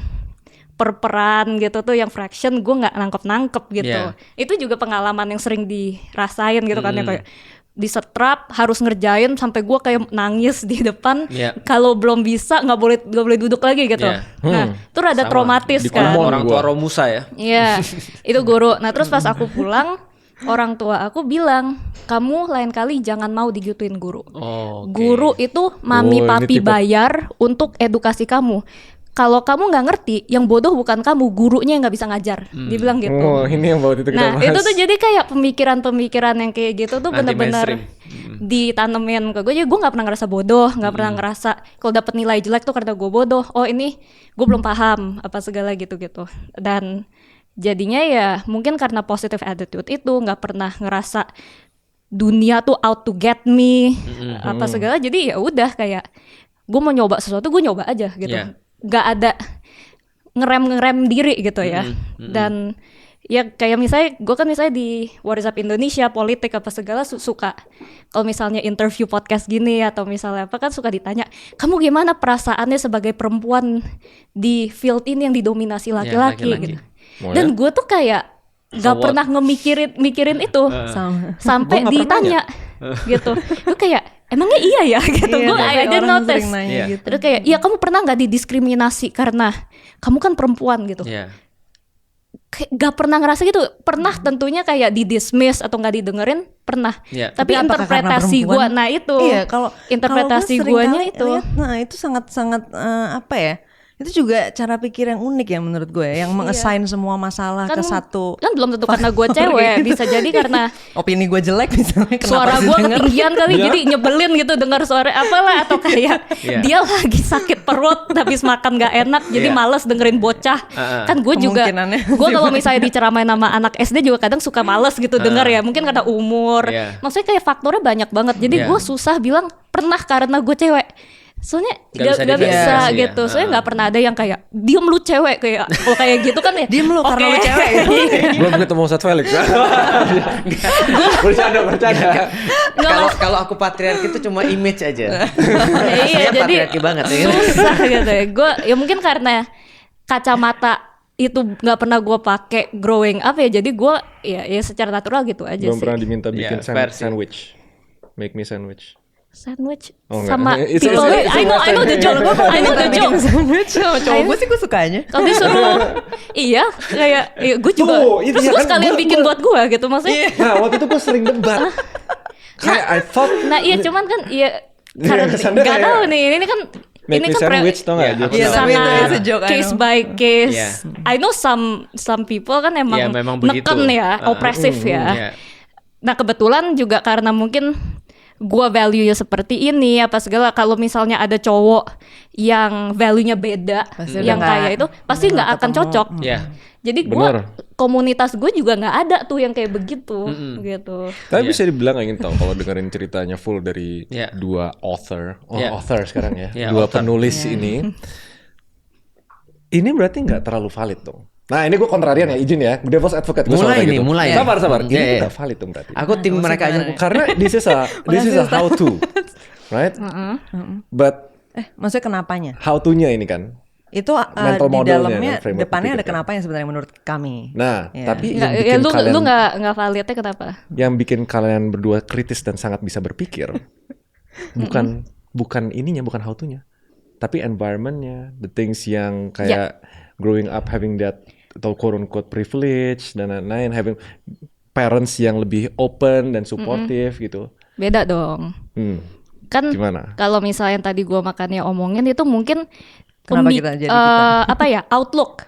perperan gitu tuh, yang fraction gue nggak nangkep gitu. Yeah. Itu juga pengalaman yang sering dirasain gitu kan ya, kayak disetrap harus ngerjain sampai gue kayak nangis di depan. Yeah. Kalau belum bisa nggak boleh duduk lagi gitu. Yeah. Nah itu rada Sama. traumatis Di kan. Kumon Orang tua Romusa ya. Iya, itu guru. Nah terus pas aku pulang, orang tua aku bilang, kamu lain kali jangan mau digituin guru. Oh, oke. Guru itu mami Oh, ini papi tipe- bayar untuk edukasi kamu. Kalau kamu nggak ngerti, yang bodoh bukan kamu, gurunya yang nggak bisa ngajar. Dibilang gitu. Oh, ini yang waktu itu kita Nah bahas. itu tuh jadi kayak pemikiran-pemikiran yang kayak gitu tuh bener-bener ditanemin ke gue. Jadi gue nggak pernah ngerasa bodoh, nggak pernah ngerasa kalau dapet nilai jelek tuh karena gue bodoh. Oh ini gue belum paham apa segala gitu-gitu. Dan jadinya ya mungkin karena positive attitude itu, nggak pernah ngerasa dunia tuh out to get me apa segala. Jadi ya udah kayak gue mau nyoba sesuatu, gue nyoba aja gitu. Yeah. Nggak ada ngerem diri gitu ya. Dan ya kayak misalnya gue kan misalnya di WhatsApp Indonesia politik apa segala suka kalau misalnya interview podcast gini atau misalnya apa kan suka ditanya kamu gimana perasaannya sebagai perempuan di field ini yang didominasi laki-laki laki-laki. gitu. Oh, Dan ya? gue tuh kayak gak what? pernah mikirin itu Sama. sampai Gua nggak pernah ditanya gitu. Gue kayak emangnya iya ya gitu. Iya, Gue tapi I didn't orang notice. sering nanya Iya. gitu. Terus kayak ya kamu pernah nggak didiskriminasi karena kamu kan perempuan gitu. Iya. Kayak gak pernah ngerasa gitu. Pernah tentunya kayak di-dismiss atau gak didengerin, pernah. Iya. Tapi apakah karena interpretasi perempuan? gua, nah itu. Iya, kalau interpretasi kalau gua guanya seringkali itu. lihat, nah itu sangat apa ya? Itu juga cara pikir yang unik ya menurut gue, yang mengassign semua masalah ke satu. Kan belum tentu karena gue cewek, bisa jadi karena Opini gue jelek misalnya, kenapa suara sih gue denger? ketinggian kali, jadi nyebelin gitu dengar suara apalah atau kayak Iya. dia lagi sakit perut, habis makan gak enak, jadi Iya. males dengerin bocah. Kan gue juga, Kemungkinannya. gue kalau misalnya diceramain nama anak SD juga kadang suka males gitu denger ya, mungkin karena umur. Iya. Maksudnya kayak faktornya banyak banget, jadi Iya. gue susah bilang pernah karena gue cewek. Soalnya Nggak bisa gak bisa diverifikasi ya. gitu. Soalnya gak pernah ada yang kayak diem lu cewek kayak kalau kayak gitu kan ya. Diem lu karena oke. lu cewek gitu. Belum ketemu Ustadz Felix. bercanda. Kalau aku patriarki itu cuma image aja. Iya, Aslinya jadi patriarki banget ya. susah gitu ya. Gue ya mungkin karena kacamata itu nggak pernah gue pakai growing up ya, jadi gue ya secara natural gitu aja Belum sih. pernah diminta bikin Iya, fair sih. sandwich. Make me sandwich. Sandwich Oh, enggak. sama It's- people. it's- I know the joke. I know the joke. Sama cowok gue sih gue sukanya. Kalau disuruh, iya kayak gue juga. Tuh, itu Terus ya gue kan, sekalian gua- bikin buat gue gitu maksudnya. Nah, waktu itu gue sering debat. Kayak I thought Nah iya cuman kan iya karena kesannya nggak kayak tahu nih ini kan make ini me kan sandwich tau gak? Iya, Gitu. Iya, tapi itu sangat is a joke, I case know. by case. Iya. I know some people kan emang, Iya, memang begitu. neken ya, opresif ya. Iya. Nah kebetulan juga karena mungkin gua value-nya seperti ini apa segala, kalau misalnya ada cowok yang value-nya beda, Pasti yang udah kayak nggak- itu pasti udah nggak nggak akan ketemu. cocok. Iya. Jadi Bener. komunitas gue juga nggak ada tuh yang kayak begitu, gitu. Tapi Iya. bisa dibilang ingin tahu kalau dengerin ceritanya full dari Iya. dua author, Iya. author sekarang ya, Iya, dua author. penulis ini berarti nggak terlalu valid dong. Nah ini gue kontrarian ya, izin ya, devil's advocate. Gua Mulai selalu kayak nih, gitu. mulai. Sabar. Ini Iya, iya. nggak valid dong berarti. Aku tim mereka aja. Karena this is a how to, right? But Maksudnya kenapanya? how to-nya ini kan. Itu Mental di modelnya dalamnya kan, framework depannya ada berpikir kan. kenapanya sebenarnya menurut kami. Nah, Iya. tapi Nggak, yang ya, bikin kalian lu nggak validnya kenapa? yang bikin kalian berdua kritis dan sangat bisa berpikir bukan ininya, bukan how to-nya, tapi environment-nya, the things yang kayak growing up having that atau quote unquote privilege dan lain-lain, having parents yang lebih open dan supportive gitu. Beda dong. Kan Gimana? kalau misalnya yang tadi gua makannya omongin itu mungkin Kenapa kita jadi kita? apa ya, outlook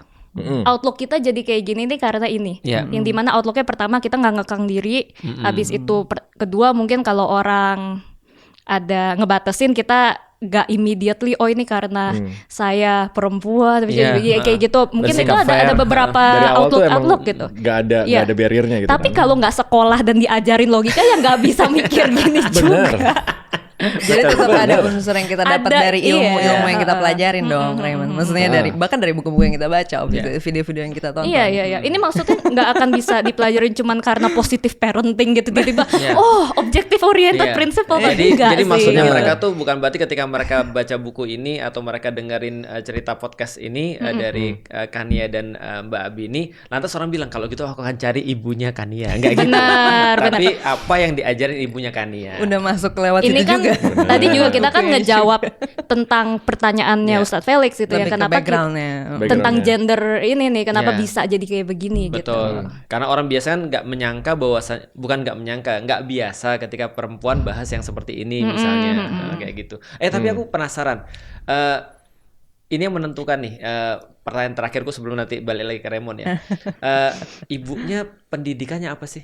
kita jadi kayak gini nih karena ini. Iya. Yang dimana outlooknya pertama kita nggak ngekang diri, habis itu kedua mungkin kalau orang ada ngebatasin kita nggak immediately ini karena saya perempuan Iya, jadi kayak gitu. Mungkin itu bersikap fair. ada beberapa Dari awal tuh emang outlook gitu. nggak ada Iya. barriernya gitu. Tapi kan. kalau nggak sekolah dan diajarin logika ya nggak bisa mikir gini juga. Bener. Jadi tetap ada unsur yang kita dapat Ada, dari ilmu-ilmu iya. yang kita pelajarin dong, Raymond. Maksudnya bahkan dari buku-buku yang kita baca, video-video yang kita tonton. Iya. Ini maksudnya nggak akan bisa dipelajarin cuman karena positive parenting gitu tiba-tiba. Iya. Oh, objective oriented Iya. principle Jadi sih. maksudnya gitu. mereka tuh bukan berarti ketika mereka baca buku ini atau mereka dengerin cerita podcast ini dari Kania dan Mbak Abi ini, lantas orang bilang kalau gitu aku akan cari ibunya Kania, enggak gitu. Benar, Tapi apa yang diajarin ibunya Kania? Udah masuk lewat Ini itu kan juga. tadi juga kita kan ngejawab tentang pertanyaannya Iya. Ustadz Felix itu ya, Lebih ke kenapa backgroundnya. tentang Backgroundnya. gender ini nih kenapa Iya. bisa jadi kayak begini gitu. Betul. Karena orang biasa kan nggak menyangka bahwa nggak biasa ketika perempuan bahas yang seperti ini misalnya. Kayak gitu. Tapi aku penasaran. Ini yang menentukan nih. Pertanyaan terakhirku sebelum nanti balik lagi ke Raymond ya. Ibunya pendidikannya apa sih?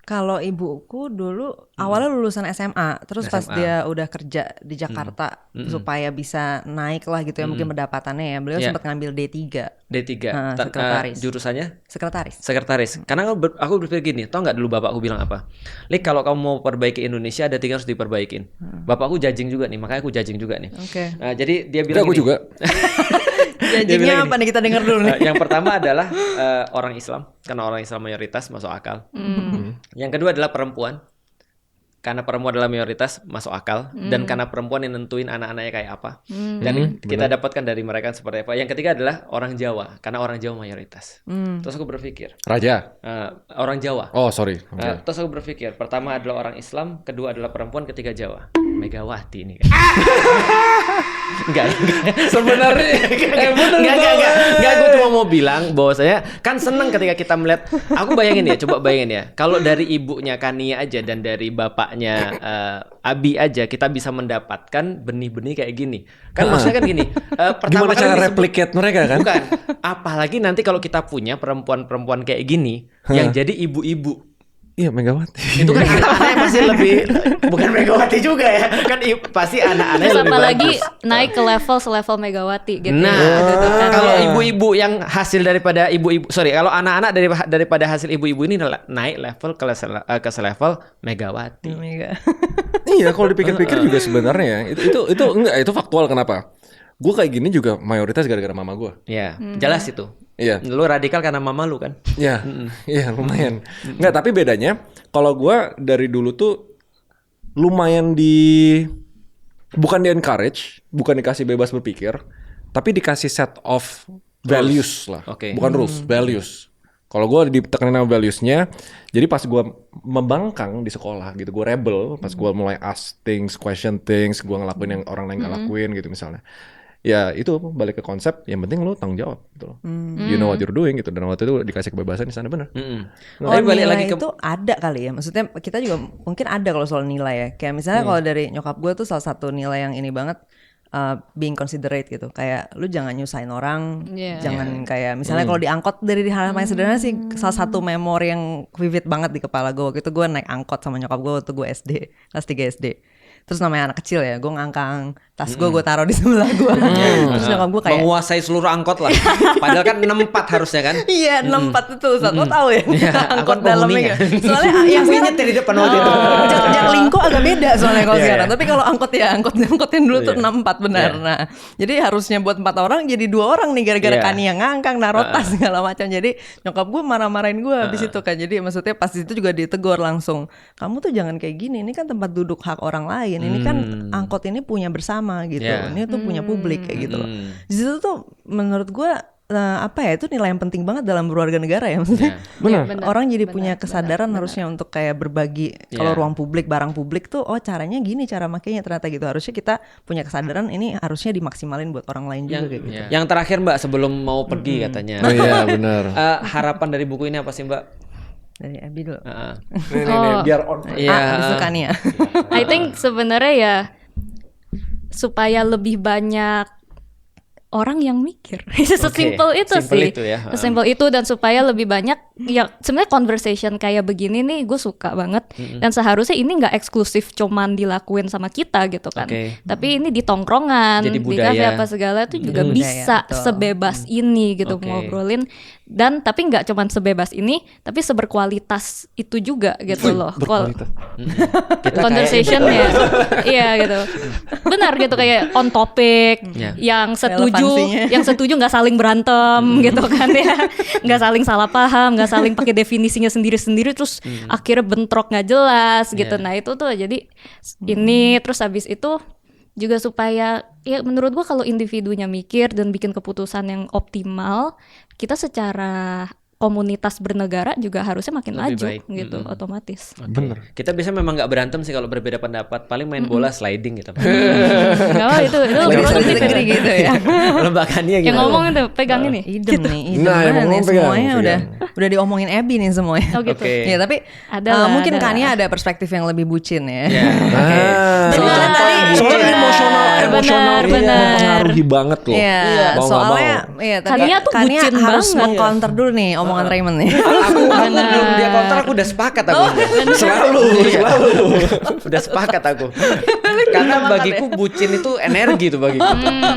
Kalau ibuku dulu awalnya lulusan SMA, terus pas SMA. dia udah kerja di Jakarta supaya bisa naik lah gitu ya mungkin pendapatannya ya. Beliau Iya. sempat ngambil D3, D3. sekretaris. Jurusannya? sekretaris. Sekretaris. Karena aku berpikir gini, tau nggak dulu bapakku bilang apa? Lik, kalau kamu mau perbaiki Indonesia ada 3 harus diperbaikin. Bapakku judging juga nih, makanya aku judging juga nih. Oke. Nah, jadi dia bilang Aku gini, juga. Dia bilang Judging-nya gini, apa nih kita dengar dulu nih. Yang pertama adalah orang Islam, karena orang Islam mayoritas masuk akal. Yang kedua adalah perempuan, karena perempuan adalah mayoritas masuk akal, dan karena perempuan yang nentuin anak-anaknya kayak apa. Dan kita dapatkan dari mereka seperti apa. Yang ketiga adalah orang Jawa, karena orang Jawa mayoritas. Terus aku berpikir, Raja. orang Jawa. Oh, sorry. Terus aku berpikir, pertama adalah orang Islam, kedua adalah perempuan, ketiga Jawa. Megawati ini kan. Enggak. Sebenarnya Enggak, gue cuma mau bilang bahwasanya kan seneng ketika kita melihat, aku bayangin ya, coba bayangin ya. Kalau dari ibunya Kania aja dan dari bapaknya Abi aja kita bisa mendapatkan benih-benih kayak gini. Kan maksudnya kan gini, pertama Gimana kali cara disebut- replicate mereka kan? Bukan. Apalagi nanti kalau kita punya perempuan-perempuan kayak gini yang jadi ibu-ibu. Iya, Megawati. Itu kan anak-anaknya pasti lebih, bukan Megawati juga ya. Kan pasti anak-anaknya Terus lebih apalagi bagus. naik ke level selevel Megawati gitu. Nah, Gitu kan. kalau ibu-ibu yang hasil daripada ibu-ibu, sorry, kalau anak-anak daripada hasil ibu-ibu ini naik level ke selevel Megawati. Mega. Iya, kalau dipikir-pikir juga sebenarnya itu faktual. Kenapa? Gue kayak gini juga mayoritas gara-gara mama gue. Ya, jelas itu. Iya. Lu radikal karena mama lu kan? Iya, iya lumayan. Nggak, tapi bedanya kalau gue dari dulu tuh lumayan bukan di encourage, bukan dikasih bebas berpikir, tapi dikasih set of values lah. Oke. Bukan rules, values. Kalau gue ditekanin sama values-nya, jadi pas gue membangkang di sekolah gitu, gue rebel, pas gue mulai ask things, question things, gue ngelakuin yang orang lain nggak lakuin gitu misalnya. Ya itu balik ke konsep, yang penting lu tanggung jawab gitu loh. You know what you're doing gitu, dan waktu itu dikasih kebebasan di sana bener. Oh, Tapi balik nilai lagi ke itu ada kali ya. Maksudnya kita juga mungkin ada kalau soal nilai ya. Kayak misalnya kalau dari nyokap gue tuh salah satu nilai yang ini banget, being considerate gitu. Kayak lu jangan nyusahin orang, Iya. jangan kayak misalnya kalau diangkot dari hal yang sederhana sih, salah satu memori yang vivid banget di kepala gue. Waktu itu gue naik angkot sama nyokap gue waktu gue SD, kelas 3 SD. Terus namanya anak kecil ya, gue ngangkang tas gue taruh di sebelah gue. Terus nyokap gue kayak menguasai seluruh angkot lah. Padahal kan 64 harusnya kan? iya 64 itu Ustaz, lo tahu ya angkot penghuninya. dalamnya. Soalnya yang Gue nyetir di depan waktu itu. Jaklingko agak beda soalnya kalau Iya, sekarang. iya. Tapi kalau angkot yang dulu tuh Iya. 64 benar. Iya. Nah, jadi harusnya buat 4 orang jadi 2 orang nih gara-gara Iya. Kani yang ngangkang naruh tas segala macam. Jadi nyokap gue marah-marahin gue habis itu kan. Jadi maksudnya pas itu juga ditegur langsung. Kamu tuh jangan kayak gini. Ini kan tempat duduk hak orang lain. Ini kan angkot ini punya bersama gitu. Iya. Ini tuh punya publik kayak gitu loh. Di situ tuh menurut gue apa ya, itu nilai yang penting banget dalam berwarga negara ya maksudnya. Benar. Benar. Orang jadi punya kesadaran harusnya untuk kayak berbagi kalau Iya. ruang publik, barang publik tuh oh caranya gini cara makainya ternyata gitu. Harusnya kita punya kesadaran ini harusnya dimaksimalin buat orang lain juga kayak gitu. Yang terakhir Mbak sebelum mau pergi katanya. Oh iya benar. Harapan dari buku ini apa sih Mbak? Dari Abi dulu. Nih, biar on. Iya. Habis itu Kania. I think sebenarnya ya supaya lebih banyak orang yang mikir. Sesimpel itu Simple sih. itu ya. Sesimpel itu, dan supaya lebih banyak ya sebenarnya conversation kayak begini nih gue suka banget. Dan seharusnya ini nggak eksklusif cuman dilakuin sama kita gitu kan. Oke. Tapi ini di tongkrongan, Jadi di kafe budaya. apa segala itu juga Budaya, bisa betul. sebebas ini gitu Oke. ngobrolin. Dan tapi nggak cuman sebebas ini, tapi seberkualitas itu juga gitu loh. Berkualitas. Kita Conversationnya, iya gitu, benar gitu kayak on topic, Ya. yang setuju, Relevansinya. nggak saling berantem gitu kan ya, nggak saling salah paham, nggak saling pakai definisinya sendiri-sendiri, terus akhirnya bentrok nggak jelas gitu. Ya. Nah itu tuh jadi ini terus habis itu juga supaya ya menurut gua kalau individunya mikir dan bikin keputusan yang optimal, kita secara komunitas bernegara juga harusnya makin Lebih maju baik. gitu otomatis. Bener. Kita biasanya memang nggak berantem sih kalau berbeda pendapat. Paling main bola sliding gitu. Nggak apa itu Lagi produktif negeri itu. gitu ya. Lembagannya gitu. Yang ngomong itu pegang ini. Idem nih, idem Nah, yang banget nih ngomong pegang, semuanya pegang. udah diomongin Abby nih semuanya. Oh gitu. Oke. Ya tapi Ada lah, mungkin ada Kania lah. ada perspektif yang lebih bucin ya. Ya. Oke. Soalnya tadi Soalnya iya. emosional tuh benar. mempengaruhi banget loh. Iya, Mau nggak soalnya mau. iya, tadi Kania tuh Kania bucin harus banget. meng-counter dulu nih omongan Raymond nih. Aku belum dia counter, aku udah sepakat aku. Selalu. Udah sepakat aku. Karena bagiku bucin itu energi tuh bagiku.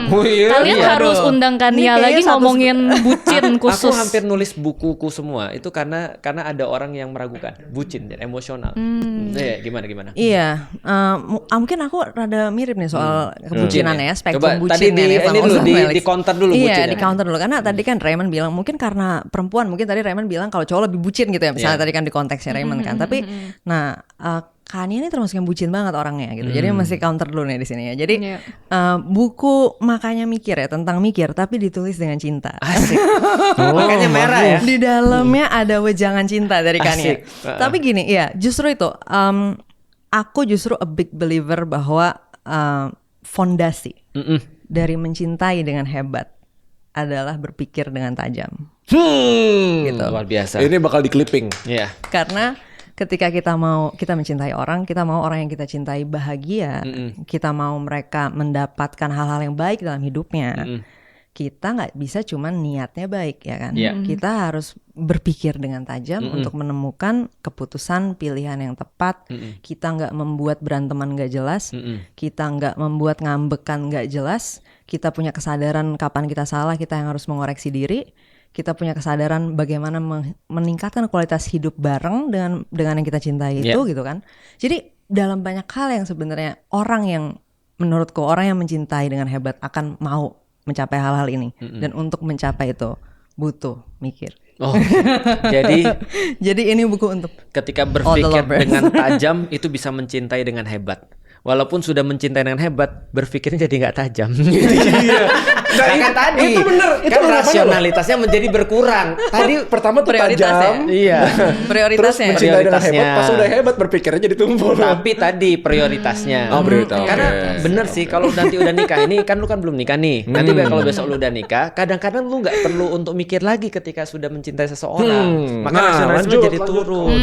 Oh iya. Kalian Iya harus dong. undang Ini Kania kayaknya lagi satu- ngomongin bucin khusus. Aku hampir nulis bukuku semua itu karena ada orang yang meragukan bucin dan emosional. Iya, gimana? Iya, mungkin aku rada mirip nih soal kebucinan ya, spektrum Coba tadi bucinnya nih sama dulu Ustaz Felix. di counter dulu Iya, bucinnya. di counter dulu karena tadi kan Raymond bilang mungkin karena perempuan, mungkin tadi Raymond bilang kalau cowok lebih bucin gitu ya, misalnya tadi kan di konteksnya Raymond kan. Tapi nah Kanye ini termasuk yang bucin banget orangnya gitu. Jadi mesti counter dulu nih di sini ya. Jadi buku Makanya Mikir ya, tentang mikir tapi ditulis dengan cinta. Asik. Makanya merah ya. Di dalamnya ada wejangan cinta dari Kanye. Asik. Tapi gini, ya justru itu. Aku justru a big believer bahwa fondasi dari mencintai dengan hebat adalah berpikir dengan tajam. Gitu. Luar biasa. Ini bakal di clipping. Iya. Karena ketika kita mencintai orang, kita mau orang yang kita cintai bahagia, kita mau mereka mendapatkan hal-hal yang baik dalam hidupnya. Kita nggak bisa cuman niatnya baik ya kan. Kita harus berpikir dengan tajam untuk menemukan keputusan pilihan yang tepat. Kita nggak membuat beranteman nggak jelas. Kita nggak membuat ngambekan nggak jelas. Kita punya kesadaran kapan kita salah, kita yang harus mengoreksi diri. Kita punya kesadaran bagaimana meningkatkan kualitas hidup bareng dengan yang kita cintai itu gitu kan. Jadi dalam banyak hal yang sebenarnya menurutku orang yang mencintai dengan hebat akan mau mencapai hal-hal ini. Dan untuk mencapai itu butuh mikir. Oh, jadi ini buku untuk ketika all the berpikir lovers. dengan tajam itu bisa mencintai dengan hebat. Walaupun sudah mencintai dengan hebat, berpikirnya jadi nggak tajam. Iya. Kan tadi, Itu bener. Itu kan bener. rasionalitasnya menjadi berkurang. Tadi Pertama tuh Prioritas tajam. iya. Terus prioritasnya. mencintai dengan Prioritasnya. hebat. Pas udah hebat berpikirnya jadi tumpul. Tapi tadi prioritasnya. Oh, prioritas. Karena Oke. bener sih kalau nanti udah nikah ini kan lu kan belum nikah nih. Nanti kalau besok lu udah nikah, kadang-kadang lu nggak perlu untuk mikir lagi ketika sudah mencintai seseorang. Maka rasionalisme jadi turun.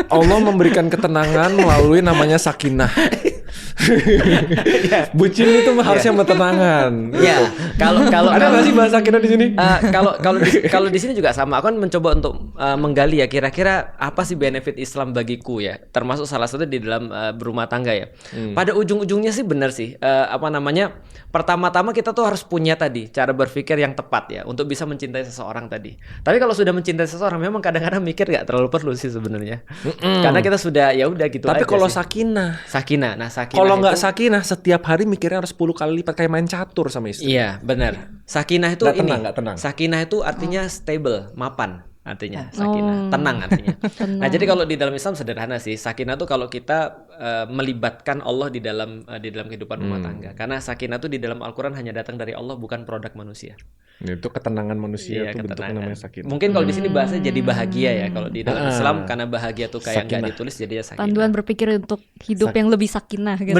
Allah memberikan ketenangan melalui namanya sakinah. Bucin itu harusnya ketenangan. Ya, kalau Ada nggak sih bahasa sakinah di sini? Kalau di sini juga sama. Aku kan mencoba untuk menggali ya kira-kira apa sih benefit Islam bagiku ya. Termasuk salah satu di dalam berumah tangga ya. Pada ujung-ujungnya sih benar sih. Pertama-tama kita tuh harus punya tadi cara berpikir yang tepat ya untuk bisa mencintai seseorang tadi. Tapi kalau sudah mencintai seseorang memang kadang-kadang mikir nggak terlalu perlu sih sebenarnya. Karena kita sudah ya udah gitu aja. Tapi kalau sih. Sakinah. Nah, sakinah kalau nggak itu- sakinah setiap hari mikirnya harus 10 kali lipat kayak main catur sama istri. Iya, benar. Sakinah itu Nggak ini. tenang, nggak tenang. Sakinah itu artinya stable, mapan artinya. Sakinah, tenang artinya. Nah, jadi kalau di dalam Islam sederhana sih. Sakinah itu kalau kita melibatkan Allah di dalam kehidupan rumah tangga. Karena sakinah itu di dalam Al-Qur'an hanya datang dari Allah, bukan produk manusia. Itu ketenangan manusia Iya, itu bentuknya ketenangan. namanya sakinah. Mungkin kalau di sini bahasa jadi bahagia ya. Kalau di dalam Islam karena bahagia tuh kayak nggak Sakinah. ditulis jadi ya sakinah. Panduan berpikir untuk hidup yang lebih sakinah gitu.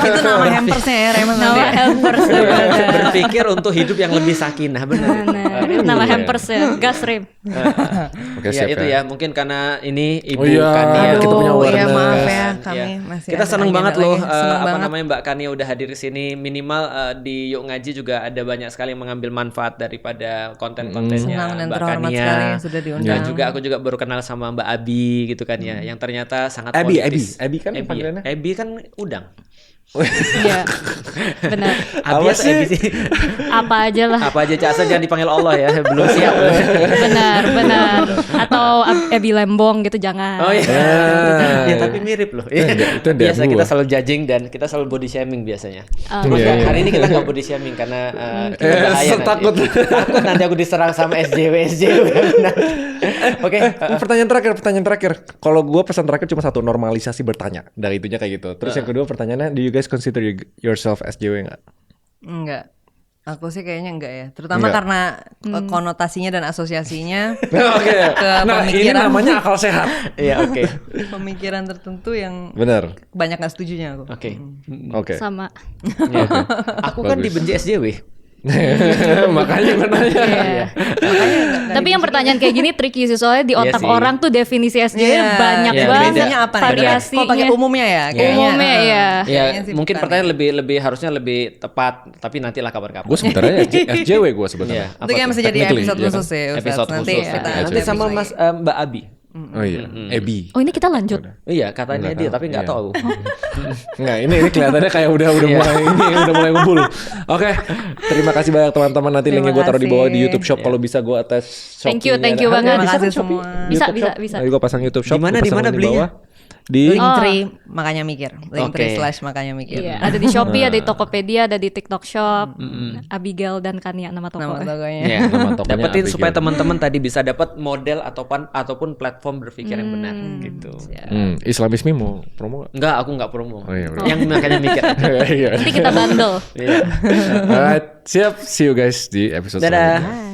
Itu nama hampersnya ya Raymond nanti. Nama hampers sebenarnya. Berpikir untuk hidup yang lebih sakinah, benar. Benar. Itu nama hampers ya. Gas Rim. Oke, Ya siap itu ya, mungkin karena ini Ibu Oh iya, Kania. kita punya Aduh, ya awareness. maaf ya Iya. kami masih Kita ada seneng agenda banget loh lagi. Seneng apa banget. namanya Mbak Kania udah hadir di sini. Minimal di Yuk Ngaji juga ada banyak sekali yang mengambil manfaat daripada konten-kontennya Senang dan Mbak terhormat Kania. sekali sudah Dan diundang. juga aku juga baru kenal sama Mbak Abi gitu kan ya, yang ternyata sangat Abi politis. Abi kan panggilannya? Abi kan udang. Iya. Benar. Abi Apa atau sih? Abi sih? Apa aja lah. Apa aja Cak, asal jangan dipanggil Allah ya, belum siap. Benar. Atau Ebi Lembong gitu jangan. Oh iya. Ya. Ya tapi mirip loh. itu dia Biasa gua. kita selalu judging dan kita selalu body shaming biasanya. Oh, iya, iya. Hari ini kita nggak body shaming karena kita bahaya nanti. takut. Takut nanti aku diserang sama SJW. Oke. Pertanyaan terakhir. Kalau gue pesan terakhir cuma satu, normalisasi bertanya. Dari itunya kayak gitu. Terus yang kedua pertanyaannya, do you guys consider yourself SJW nggak? Enggak. Aku sih kayaknya enggak ya. Terutama Enggak. karena konotasinya dan asosiasinya Oke. ke Nah ini pemikiran namanya akal sehat. Iya oke. pemikiran tertentu yang Bener. banyak gak setujunya aku. Oke. Oke. sama. Ya. Aku kan Bagus. dibenci SJW. Makanya gue nanya. Iya. Tapi yang pertanyaan kayak gini tricky sih soalnya di Iya otak sih. orang tuh definisi SJ Iya, banyak iya, banget Biasanya apa nih? variasinya. Kok pakai umumnya ya? Umumnya ya. Ya Kayaknya sih mungkin bukan pertanyaan lebih harusnya lebih tepat, tapi nantilah kabar-kabar. Gue sebenarnya SJW gue sebenarnya. Iya. Itu kayak Apa mesti tuh? jadi Technically, episode iya kan? khusus ya Ustaz. Episode Nanti khusus. kita Nanti sama Mas Mbak Abi. Oh iya, Ebi. Oh ini kita lanjut. Iya, katanya Nggak dia tahu, tapi nggak iya. tahu. Nggak, ini kelihatannya kayak udah mulai ngumpul. Oke, terima kasih banyak teman-teman. Nanti linknya gue taruh di bawah di YouTube Shop. Kalau bisa gue attach Thank you Shopee-nya. banget. Terima Bisa kasih kan Shopee? semua. Bisa, YouTube Shop? bisa. Nanti gue pasang YouTube Shop. Di mana gua pasang link belinya? bawah. Di Linktree makanya mikir. Linktree Oke. / makanya mikir. Iya, ada di Shopee, ada di Tokopedia, ada di TikTok Shop. Abigail dan Kania nama toko. Nama tokonya. Iya. Nama tokonya Dapetin Abigail. supaya teman-teman tadi bisa dapat model ataupun platform berpikir yang benar gitu. Islamisme mau promo nggak? Enggak, aku nggak promo. Oh, iya, bener. Yang makanya mikir. Iya. Nanti kita bundle. Iya. Alright, siap. See you guys di episode Dadah. selanjutnya.